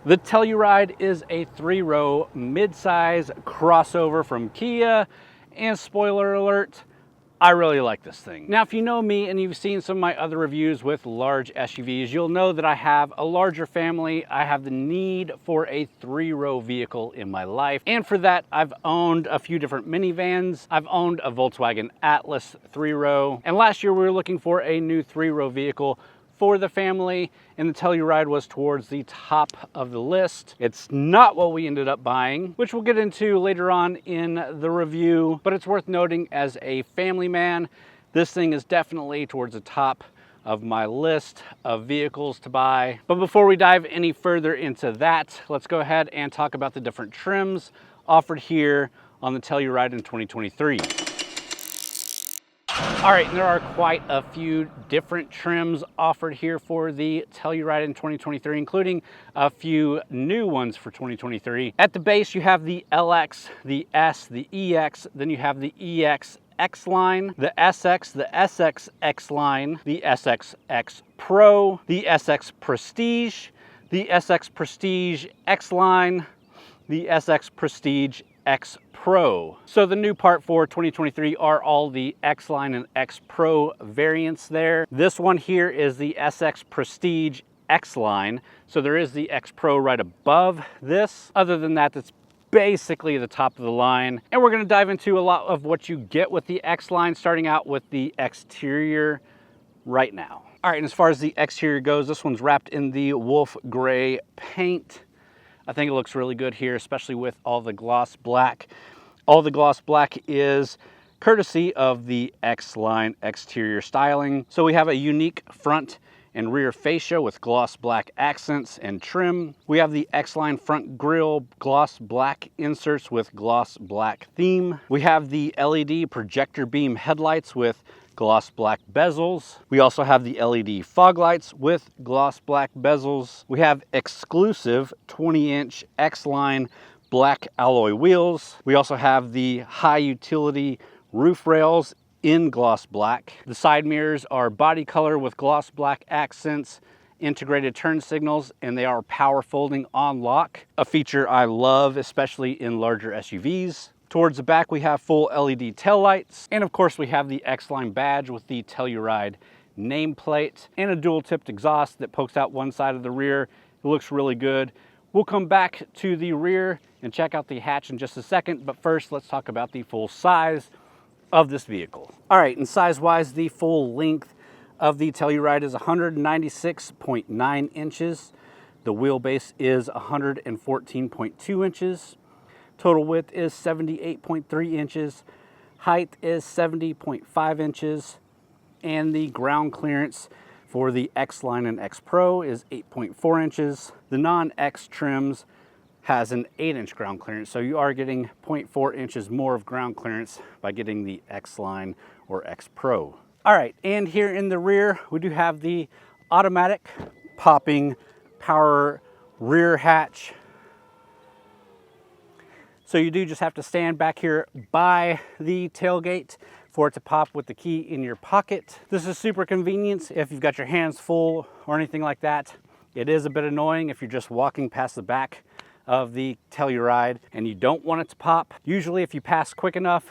The Telluride is a 3-row mid-size crossover from Kia, and spoiler alert, I really like this thing. Now, if you know me and you've seen some of my other reviews with large SUVs, you'll know that I have a larger family. I have the need for a 3-row vehicle in my life. And for that, I've owned a few different minivans. I've owned a Volkswagen Atlas 3-row. And last year we were looking for a new 3-row vehicle for the family, and the Telluride was towards the top of the list. It's not what we ended up buying, which we'll get into later on in the review, but it's worth noting as a family man, this thing is definitely towards the top of my list of vehicles to buy. But before we dive any further into that, let's go ahead and talk about the different trims offered here on the Telluride in 2023. All right, and there are quite a few different trims offered here for the Telluride in 2023, including a few new ones for 2023. At the base, you have the LX, the S, the EX, then you have the EX X line, the SX, the SX line, the SXX Pro, the SX Prestige, the SX Prestige X line, the SX Prestige X Pro. So the new part for 2023 are all the X line and X Pro variants there. This one here is the SX Prestige X line. So there is the X Pro right above this. Other than that, that's basically the top of the line. And we're gonna dive into a lot of what you get with the X line, starting out with the exterior right now. All right, and as far as the exterior goes, this one's wrapped in the wolf gray paint. I think it looks really good here, especially with all the gloss black. All the gloss black is courtesy of the X-Line exterior styling. So we have a unique front and rear fascia with gloss black accents and trim. We have the X-Line front grille gloss black inserts with gloss black theme. We have the LED projector beam headlights with gloss black bezels. We also have the LED fog lights with gloss black bezels. We have exclusive 20-inch X-Line black alloy wheels. We also have the high utility roof rails in gloss black. The side mirrors are body color with gloss black accents, integrated turn signals, and they are power folding on lock, a feature I love, especially in larger SUVs. Towards the back, we have full LED taillights. And of course, we have the X-Line badge with the Telluride nameplate and a dual tipped exhaust that pokes out one side of the rear. It looks really good. We'll come back to the rear and check out the hatch in just a second. But first, let's talk about the full size of this vehicle. All right, and size-wise, the full length of the Telluride is 196.9 inches. The wheelbase is 114.2 inches. Total width is 78.3 inches, height is 70.5 inches, and the ground clearance for the X-Line and X Pro is 8.4 inches. The non-X trims has an 8-inch ground clearance, so you are getting 0.4 inches more of ground clearance by getting the X-Line or X Pro. All right, and here in the rear, we do have the automatic popping power rear hatch. So you do just have to stand back here by the tailgate for it to pop with the key in your pocket. This is super convenient if you've got your hands full or anything like that. It is a bit annoying if you're just walking past the back of the Telluride and you don't want it to pop. Usually if you pass quick enough,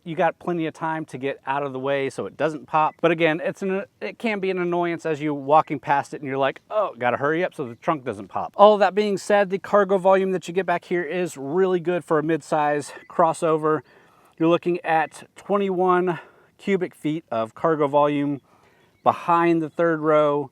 you got plenty of time to get out of the way so it doesn't pop. But again, it can be an annoyance as you're walking past it and you're like, oh, gotta hurry up so the trunk doesn't pop. All of that being said, the cargo volume that you get back here is really good for a mid-size crossover. You're looking at 21 cubic feet of cargo volume behind the third row,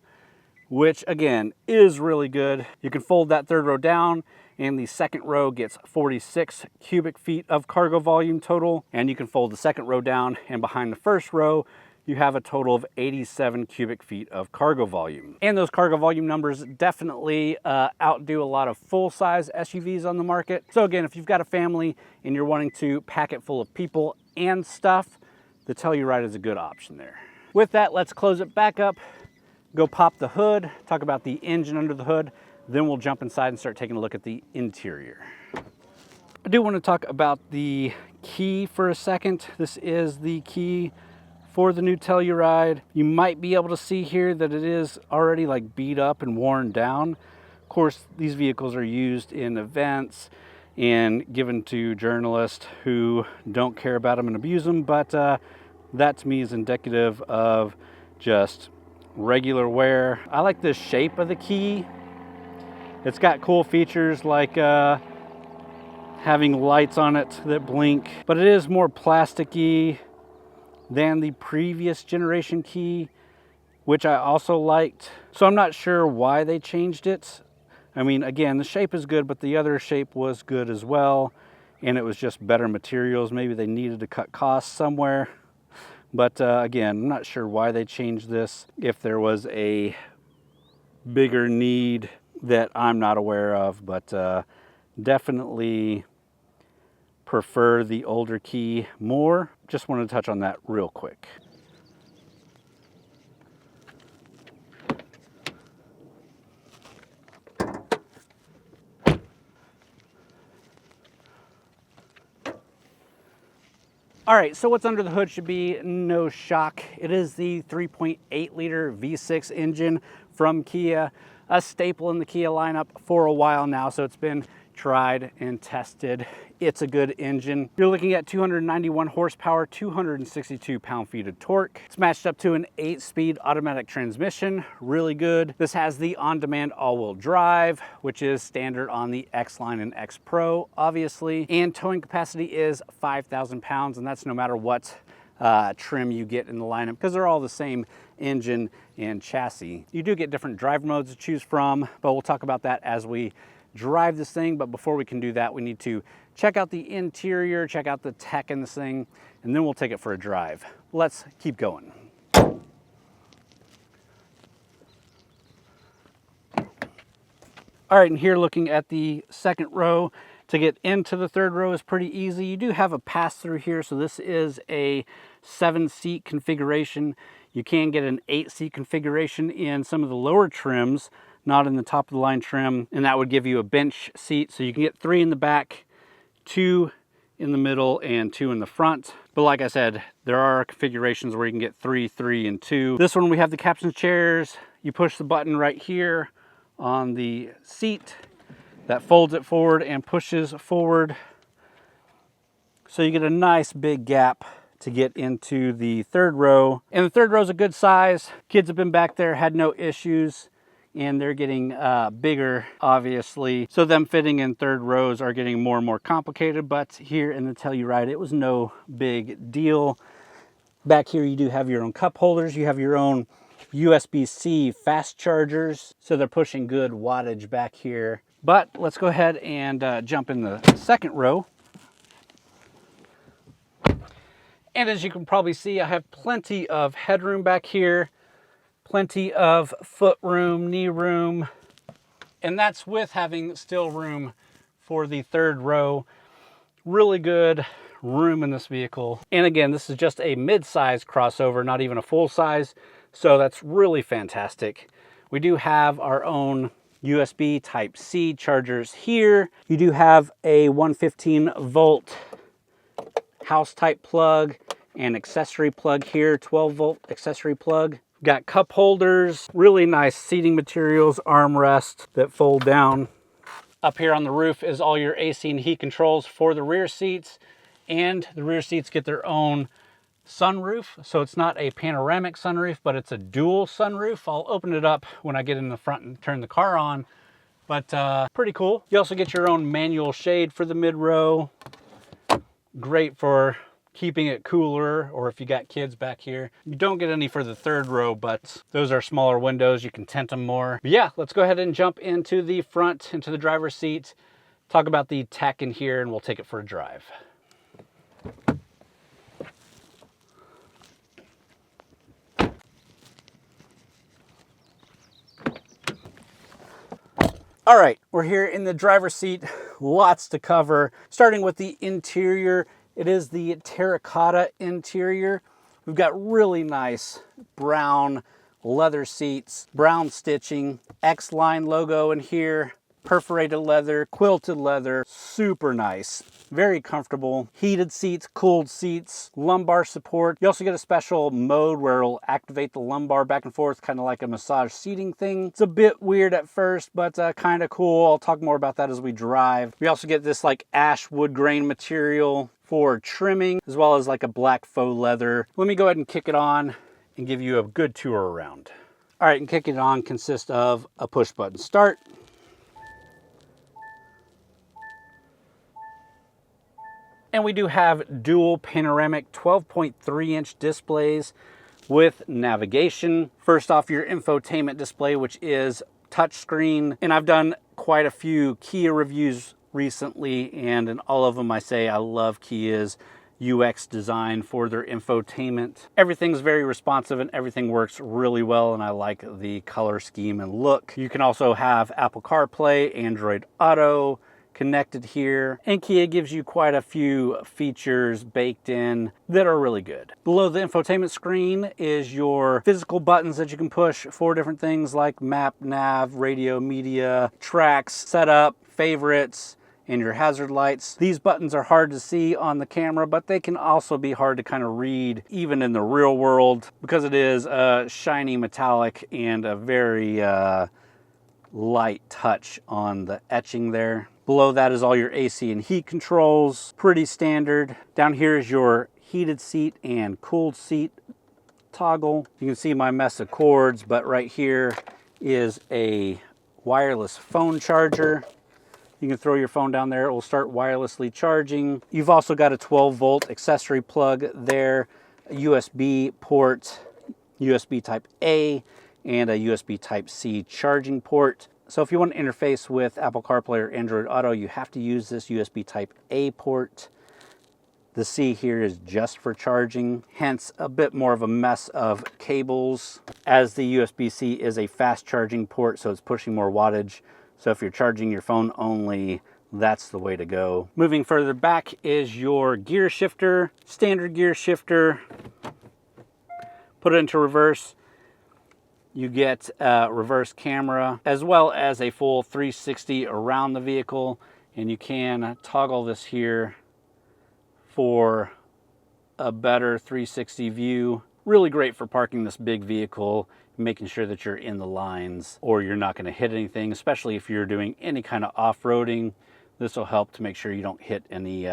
which again is really good. You can fold that third row down and the second row gets 46 cubic feet of cargo volume total, and you can fold the second row down, and behind the first row you have a total of 87 cubic feet of cargo volume. And those cargo volume numbers definitely outdo a lot of full-size SUVs on the market. So again, if you've got a family and you're wanting to pack it full of people and stuff, the Telluride is a good option there. With that, let's close it back up, go pop the hood, talk about the engine under the hood, then we'll jump inside and start taking a look at the interior. I do want to talk about the key for a second. This is the key for the new Telluride. You might be able to see here that it is already like beat up and worn down, Of course, these vehicles are used in events and given to journalists who don't care about them and abuse them, but that to me is indicative of just regular wear. I like the shape of the key. It's got cool features like having lights on it that blink, but it is more plasticky than the previous generation key, which I also liked. So I'm not sure why they changed it. I mean, again, the shape is good, but the other shape was good as well, and it was just better materials. Maybe they needed to cut costs somewhere. But again, I'm not sure why they changed this, if there was a bigger need that I'm not aware of, but definitely prefer the older key more. Just wanted to touch on that real quick. All right, so what's under the hood should be no shock. It is the 3.8 liter V6 engine from Kia, a staple in the Kia lineup for a while now, so it's been tried and tested. It's a good engine. You're looking at 291 horsepower, 262 pound-feet of torque. It's matched up to an 8-speed automatic transmission, really good. This has the on-demand all-wheel drive, which is standard on the X-Line and X Pro, obviously. And towing capacity is 5,000 pounds, and that's no matter what trim you get in the lineup, because they're all the same engine and chassis. You do get different drive modes to choose from, but we'll talk about that as we drive this thing. But before we can do that, we need to check out the interior, check out the tech in this thing, and then we'll take it for a drive. Let's keep going. All right, and here looking at the second row, to get into the third row is pretty easy. You do have a pass-through here, so this is a 7-seat configuration. You can get an 8-seat configuration in some of the lower trims, not in the top of the line trim, and that would give you a bench seat, so you can get 3 in the back, 2 in the middle, and 2 in the front. But like I said, there are configurations where you can get 3, 3, and 2. This one, we have the captain's chairs. You push the button right here on the seat that folds it forward and pushes forward, so you get a nice big gap to get into the third row. And the third row is a good size. Kids have been back there, had no issues, and they're getting bigger, obviously. So them fitting in third rows are getting more and more complicated, but here in the Telluride, it was no big deal. Back here, you do have your own cup holders. You have your own USB-C fast chargers, so they're pushing good wattage back here. But let's go ahead and jump in the second row. And as you can probably see, I have plenty of headroom back here, plenty of foot room, knee room, and that's with having still room for the third row. Really good room in this vehicle. And again, this is just a mid-size crossover, not even a full size, so that's really fantastic. We do have our own USB Type-C chargers here. You do have a 115 volt house type plug and accessory plug here, 12 volt accessory plug. Got cup holders, really nice seating materials, armrests that fold down. Up here on the roof is all your AC and heat controls for the rear seats, and the rear seats get their own sunroof. So it's not a panoramic sunroof, but it's a dual sunroof. I'll open it up when I get in the front and turn the car on, but pretty cool. You also get your own manual shade for the mid row. Great for keeping it cooler, or if you got kids back here. You don't get any for the third row, but those are smaller windows. You can tint them more. But yeah, let's go ahead and jump into the front, into the driver's seat, talk about the tech in here, and we'll take it for a drive. All right, we're here in the driver's seat, lots to cover. Starting with the interior, it is the terracotta interior. We've got really nice brown leather seats, brown stitching, X-Line logo in here. perforated leather, quilted leather, super nice. Very comfortable. Heated seats, cooled seats, lumbar support. You also get a special mode where it'll activate the lumbar back and forth, kind of like a massage seating thing. It's a bit weird at first, but kind of cool. I'll talk more about that as we drive. We also get this like ash wood grain material for trimming, as well as like a black faux leather. Let me go ahead and kick it on and give you a good tour around. All right, and kicking it on consists of a push button start, and we do have dual panoramic 12.3 inch displays with navigation. First off, your infotainment display, which is touchscreen. And I've done quite a few Kia reviews recently, and in all of them I say I love Kia's UX design for their infotainment. Everything's very responsive and everything works really well, and I like the color scheme and look. You can also have Apple CarPlay, Android Auto connected here, and Kia gives you quite a few features baked in that are really good. Below the infotainment screen is your physical buttons that you can push for different things like map, nav, radio, media, tracks, setup, favorites, and your hazard lights. These buttons are hard to see on the camera, but they can also be hard to kind of read even in the real world because it is a shiny metallic and a very light touch on the etching there. Below that is all your AC and heat controls, pretty standard. Down here is your heated seat and cooled seat toggle. You can see my mess of cords, but right here is a wireless phone charger. You can throw your phone down there, it will start wirelessly charging. You've also got a 12-volt accessory plug there, a USB port, USB type A, and a USB type C charging port. So if you want to interface with Apple CarPlay or Android Auto, you have to use this USB type A port. The C here is just for charging, hence a bit more of a mess of cables, as the USB-C is a fast charging port, so it's pushing more wattage. So if you're charging your phone only, that's the way to go. Moving further back is your gear shifter, standard gear shifter. Put it into reverse. You get a reverse camera as well as a full 360 around the vehicle, and you can toggle this here for a better 360 view. Really great for parking this big vehicle, making sure that you're in the lines or you're not going to hit anything, especially if you're doing any kind of off-roading. This will help to make sure you don't hit any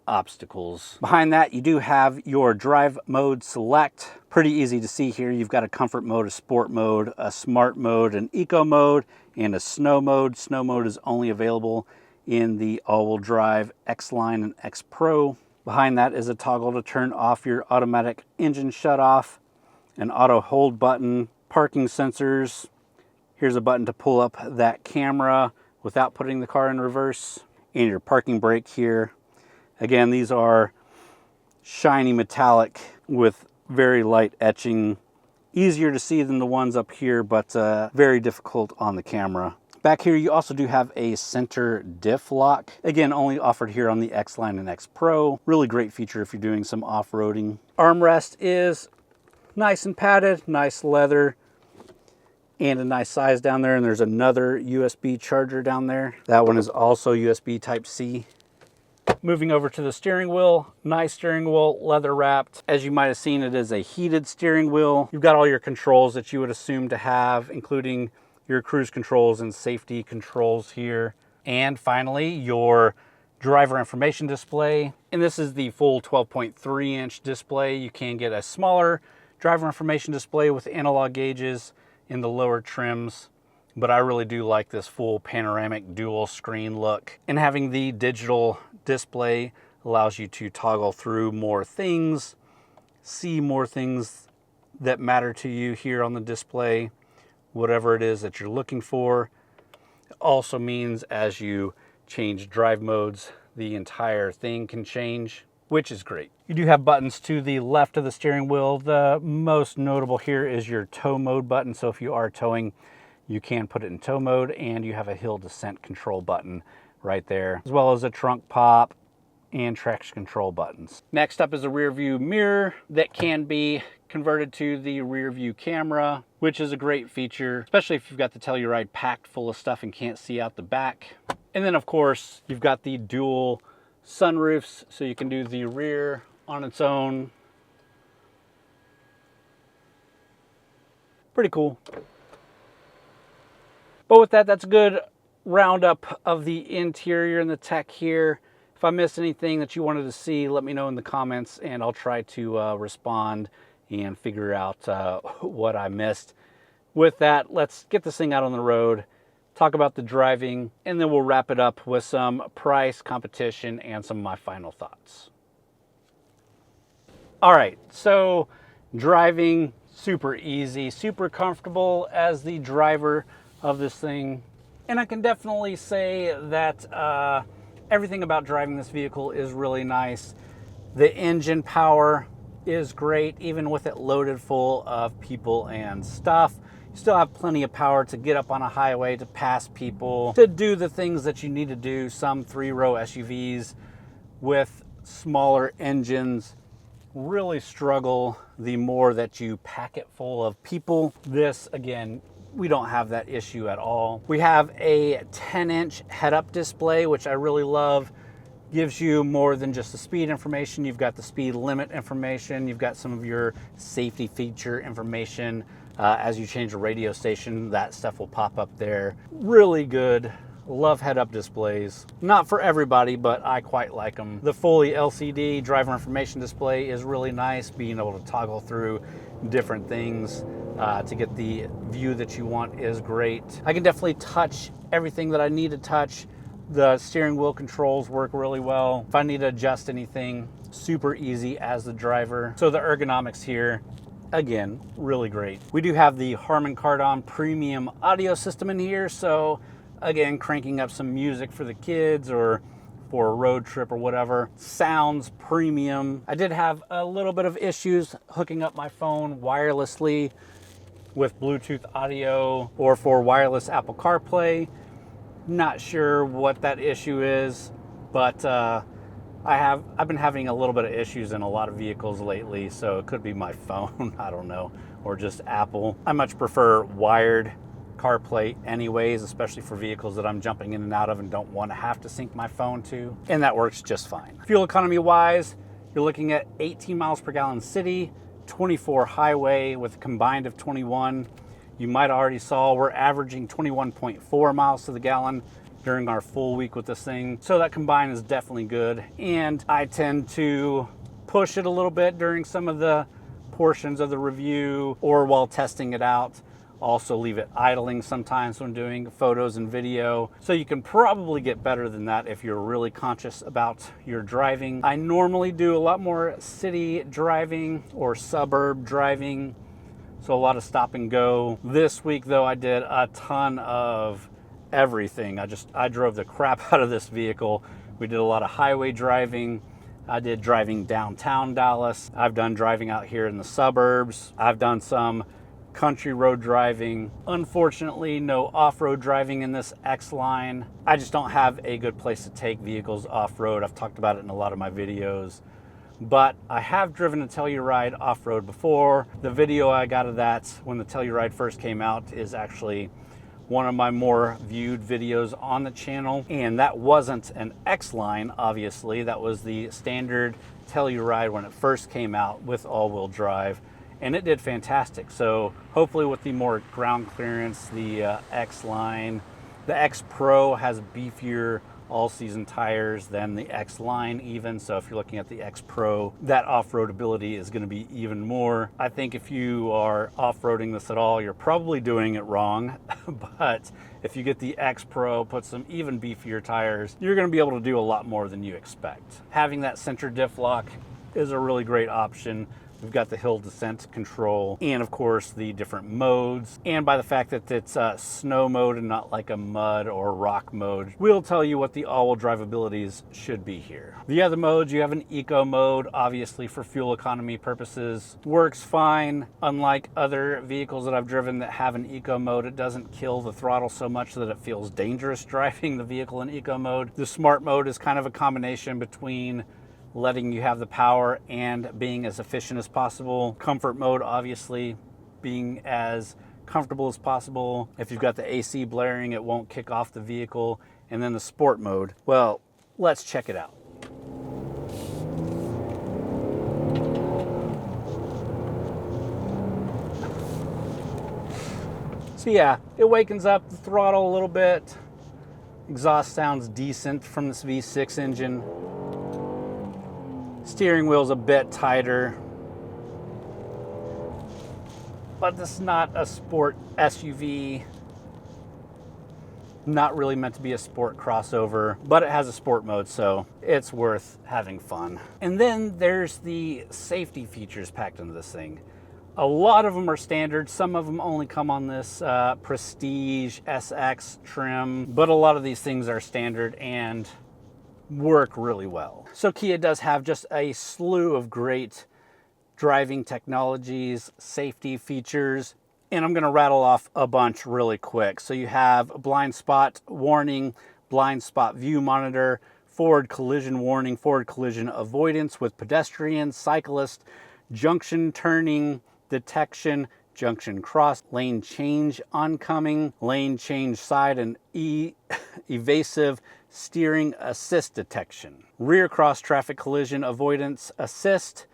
obstacles. Behind that, you do have your drive mode select. Pretty easy to see here. You've got a comfort mode, a sport mode, a smart mode, an eco mode, and a snow mode. Snow mode is only available in the all-wheel drive X-Line and X Pro. Behind that is a toggle to turn off your automatic engine shut-off, an auto hold button, parking sensors. Here's a button to pull up that camera without putting the car in reverse, and your parking brake here. Again, these are shiny metallic with very light etching. Easier to see than the ones up here, but very difficult on the camera. Back here, you also do have a center diff lock. Again, only offered here on the X-Line and X Pro. Really great feature if you're doing some off-roading. Armrest is nice and padded, nice leather, and a nice size down there. And there's another USB charger down there. That one is also USB type C. Moving over to the steering wheel, nice steering wheel, leather wrapped. As you might have seen, it is a heated steering wheel. You've got all your controls that you would assume to have, including your cruise controls and safety controls here. And finally, your driver information display. And this is the full 12.3 inch display. You can get a smaller driver information display with analog gauges in the lower trims, but I really do like this full panoramic dual screen look. And having the digital display allows you to toggle through more things, see more things that matter to you here on the display, whatever it is that you're looking for. It also means as you change drive modes, the entire thing can change, which is great. You do have buttons to the left of the steering wheel. The most notable here is your tow mode button. So if you are towing, you can put it in tow mode, and you have a hill descent control button right there, as well as a trunk pop and traction control buttons. Next up is a rear view mirror that can be converted to the rear view camera, which is a great feature, especially if you've got the Telluride packed full of stuff and can't see out the back. And then of course, you've got the dual sunroofs, so you can do the rear on its own. Pretty cool. But with that, that's a good roundup of the interior and the tech here. If I missed anything that you wanted to see, let me know in the comments and I'll try to respond and figure out what I missed. With that, let's get this thing out on the road, talk about the driving, and then we'll wrap it up with some price, competition, and some of my final thoughts. All right, so driving, super easy, super comfortable as the driver of this thing. And I can definitely say that everything about driving this vehicle is really nice. The engine power is great, even with it loaded full of people and stuff. You still have plenty of power to get up on a highway, to pass people, to do the things that you need to do. Some 3-row SUVs with smaller engines really struggle the more that you pack it full of people. This, again, we don't have that issue at all. We have a 10-inch head-up display, which I really love. Gives you more than just the speed information. You've got the speed limit information. You've got some of your safety feature information. As you change a radio station, that stuff will pop up there. Really good. Love head-up displays. Not for everybody, but I quite like them. The fully LCD driver information display is really nice. Being able to toggle through different things to get the view that you want is great. I can definitely touch everything that I need to touch. The steering wheel controls work really well. If I need to adjust anything, super easy as the driver. So the ergonomics here, again, really great. We do have the Harman Kardon premium audio system in here. So again, cranking up some music for the kids or for a road trip or whatever. Sounds premium. I did have a little bit of issues hooking up my phone wirelessly with Bluetooth audio or for wireless Apple CarPlay. Not sure what that issue is, but I've been having a little bit of issues in a lot of vehicles lately, so it could be my phone, I don't know, or just Apple. I much prefer wired CarPlay anyways, especially for vehicles that I'm jumping in and out of and don't want to have to sync my phone to, and that works just fine. Fuel economy wise, you're looking at 18 miles per gallon city, 24 highway with a combined of 21. You might already saw we're averaging 21.4 miles to the gallon during our full week with this thing. So that combined is definitely good. And I tend to push it a little bit during some of the portions of the review or while testing it out. Also leave it idling sometimes when doing photos and video. So you can probably get better than that if you're really conscious about your driving. I normally do a lot more city driving or suburb driving. So a lot of stop and go. This week though, I did a ton of everything. I drove the crap out of this vehicle. We did a lot of highway driving. I did driving downtown Dallas. I've done driving out here in the suburbs. I've done some country road driving. Unfortunately, no off-road driving in this X line. I just don't have a good place to take vehicles off-road. I've talked about it in a lot of my videos. But I have driven a Telluride off-road before. The video I got of that when the Telluride first came out is actually one of my more viewed videos on the channel. And that wasn't an X-Line, obviously. That was the standard Telluride when it first came out with all-wheel drive. And it did fantastic. So hopefully with the more ground clearance, the X-Line, the X Pro has beefier all-season tires than the X line even. So if you're looking at the X Pro, that off-road ability is going to be even more. I think if you are off-roading this at all, you're probably doing it wrong. But if you get the X Pro, put some even beefier tires, you're going to be able to do a lot more than you expect. Having that center diff lock is a really great option. We've got the hill descent control and of course the different modes. And by the fact that it's snow mode and not like a mud or rock mode, we'll tell you what the all-wheel drive abilities should be here. The other modes, you have an eco mode, obviously for fuel economy purposes. Works fine. Unlike other vehicles that I've driven that have an eco mode, it doesn't kill the throttle so much that it feels dangerous driving the vehicle in eco mode. The smart mode is kind of a combination between letting you have the power and being as efficient as possible. Comfort mode, obviously, being as comfortable as possible. If you've got the AC blaring, it won't kick off the vehicle. And then the sport mode, well, let's check it out. So yeah, it wakens up the throttle a little bit. Exhaust sounds decent from this V6 engine. Steering wheel's a bit tighter, but this is not a sport SUV. Not really meant to be a sport crossover, but it has a sport mode, so it's worth having fun. And then there's the safety features packed into this thing. A lot of them are standard. Some of them only come on this Prestige SX trim, but a lot of these things are standard and work really well. So Kia does have just a slew of great driving technologies, safety features, and I'm gonna rattle off a bunch really quick. So you have blind spot warning, blind spot view monitor, forward collision warning, forward collision avoidance with pedestrians, cyclists, junction turning detection, junction cross, lane change oncoming, lane change side and evasive steering assist detection, rear cross traffic collision avoidance assist,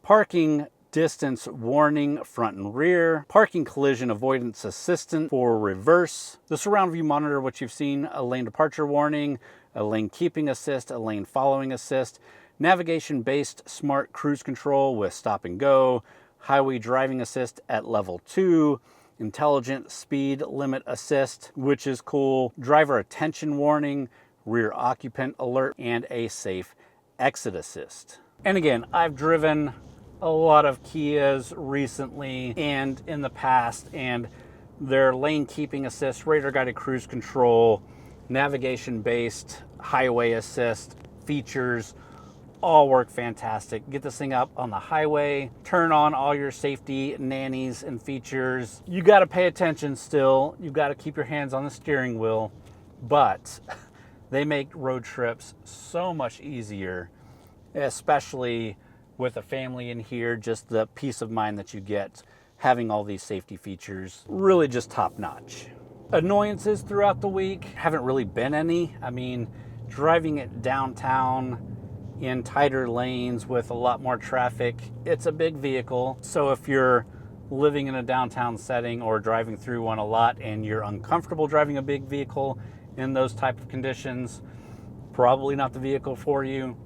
parking distance warning front and rear, parking collision avoidance assistant for reverse, the surround view monitor, which you've seen, a lane departure warning, a lane keeping assist, a lane following assist, navigation based smart cruise control with stop and go, highway driving assist at level 2, intelligent speed limit assist, which is cool, driver attention warning, rear occupant alert, and a safe exit assist. And again, I've driven a lot of Kias recently and in the past, and their lane keeping assist, radar guided cruise control, navigation based highway assist features all work fantastic. Get this thing up on the highway, turn on all your safety nannies and features. You got to pay attention still. You've got to keep your hands on the steering wheel, but they make road trips so much easier, especially with a family in here. Just the peace of mind that you get having all these safety features, really just top notch. Annoyances throughout the week, haven't really been any. I mean, driving it downtown in tighter lanes with a lot more traffic, it's a big vehicle. So if you're living in a downtown setting or driving through one a lot and you're uncomfortable driving a big vehicle in those type of conditions, probably not the vehicle for you,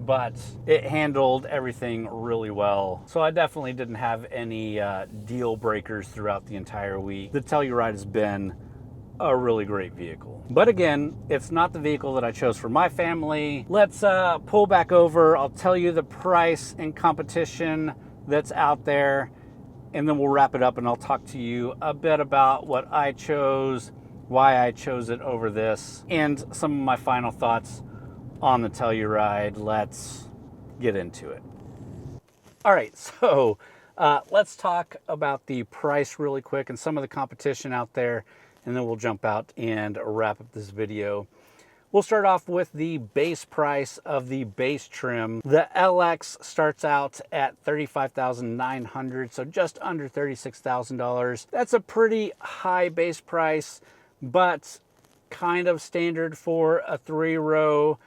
but it handled everything really well. So I definitely didn't have any deal breakers throughout the entire week. The Telluride has been a really great vehicle. But again, it's not the vehicle that I chose for my family. Let's pull back over. I'll tell you the price and competition that's out there, and then we'll wrap it up and I'll talk to you a bit about what I chose, why I chose it over this, and some of my final thoughts on the Telluride. Let's get into it. All right, so let's talk about the price really quick and some of the competition out there, and then we'll jump out and wrap up this video. We'll start off with the base price of the base trim. The LX starts out at $35,900, so just under $36,000. That's a pretty high base price, but kind of standard for a 3-row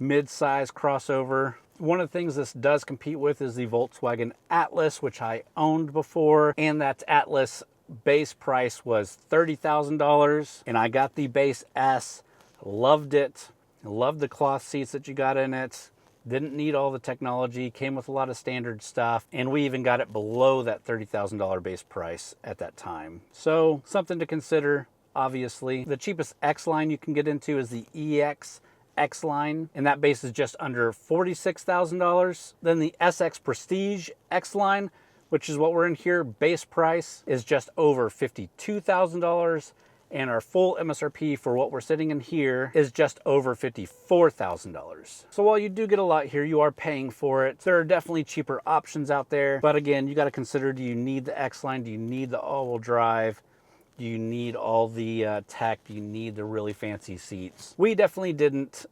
mid-size crossover. One of the things this does compete with is the Volkswagen Atlas, which I owned before, and that Atlas base price was $30,000, and I got the base S. Loved it. Loved the cloth seats that you got in it. Didn't need all the technology. Came with a lot of standard stuff, and we even got it below that $30,000 base price at that time. So something to consider, obviously. The cheapest X line you can get into is the EX X line, and that base is just under $46,000. Then the SX Prestige X line, which is what we're in here, base price is just over $52,000, and our full MSRP for what we're sitting in here is just over $54,000. So while you do get a lot here, you are paying for it. There are definitely cheaper options out there, but again, you got to consider, do you need the X line? Do you need the all-wheel drive? Do you need all the tech? Do you need the really fancy seats? We definitely didn't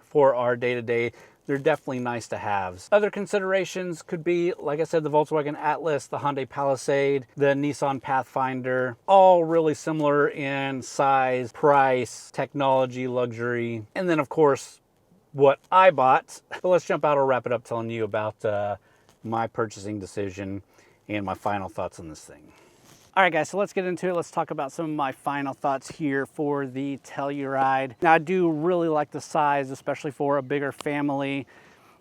for our day-to-day. they're definitely nice to haves. Other considerations could be, like I said, the Volkswagen Atlas, the Hyundai Palisade, the Nissan Pathfinder, all really similar in size, price, technology, luxury, and then of course, what I bought. But let's jump out. I'll wrap it up telling you about my purchasing decision and my final thoughts on this thing. All right, guys, so let's get into it. Let's talk about some of my final thoughts here for the Telluride. Now, I do really like the size, especially for a bigger family.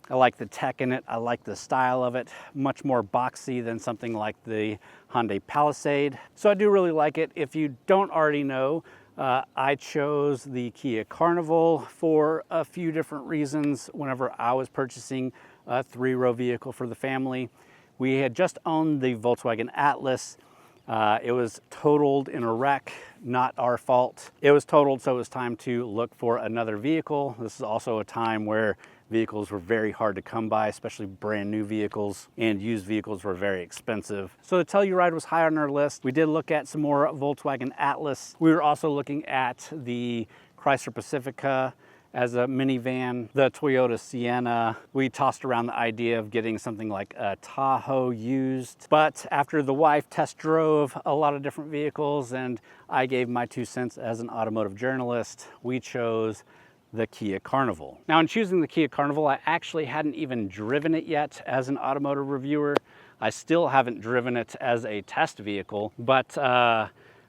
I like the tech in it. I like the style of it. Much more boxy than something like the Hyundai Palisade. So I do really like it. If you don't already know, I chose the Kia Carnival for a few different reasons. Whenever I was purchasing a 3-row vehicle for the family, we had just owned the Volkswagen Atlas. It was totaled in a wreck, not our fault. It was totaled, so it was time to look for another vehicle. This is also a time where vehicles were very hard to come by, especially brand new vehicles, and used vehicles were very expensive. So the Telluride was high on our list. We did look at some more Volkswagen Atlas. We were also looking at the Chrysler Pacifica as a minivan, the Toyota Sienna. We tossed around the idea of getting something like a Tahoe used, but after the wife test drove a lot of different vehicles and I gave my 2 cents as an automotive journalist, we chose the Kia Carnival. Now, in choosing the Kia Carnival, I actually hadn't even driven it yet as an automotive reviewer. I still haven't driven it as a test vehicle, but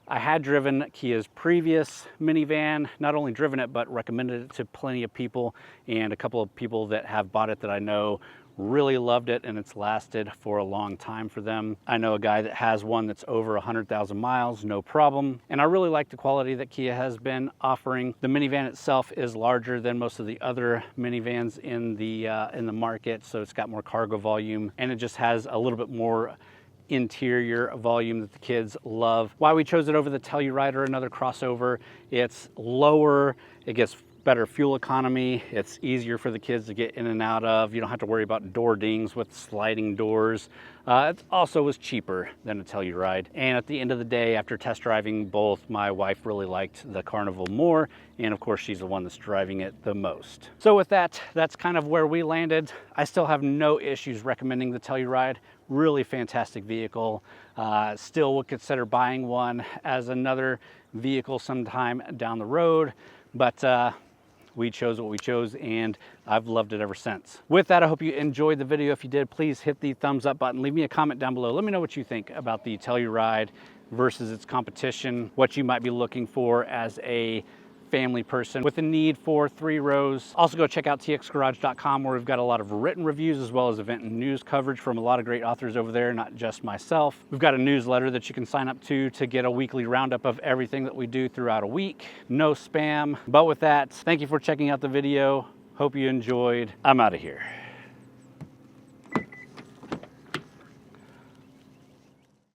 I had driven Kia's previous minivan, not only driven it, but recommended it to plenty of people, and a couple of people that have bought it that I know really loved it, and it's lasted for a long time for them. I know a guy that has one that's over 100,000 miles, no problem. And I really like the quality that Kia has been offering. The minivan itself is larger than most of the other minivans in the market, so it's got more cargo volume, and it just has a little bit more interior volume that the kids love. Why we chose it over the Telluride or another crossover: it's lower, it gets better fuel economy, it's easier for the kids to get in and out of. You don't have to worry about door dings with sliding doors. It also was cheaper than a Telluride. And at the end of the day, after test driving both, my wife really liked the Carnival more, and of course she's the one that's driving it the most. So with that, that's kind of where we landed. I still have no issues recommending the Telluride. Really fantastic vehicle. Still would consider buying one as another vehicle sometime down the road, but we chose what we chose, and I've loved it ever since. With that, I hope you enjoyed the video. If you did, please hit the thumbs up button. Leave me a comment down below. Let me know what you think about the Telluride versus its competition, what you might be looking for as a family person with a need for 3 rows. Also go check out TXGARAGE.com, where we've got a lot of written reviews as well as event and news coverage from a lot of great authors over there, not just myself. We've got a newsletter that you can sign up to get a weekly roundup of everything that we do throughout a week. No spam. But with that, thank you for checking out the video. Hope you enjoyed. I'm out of here.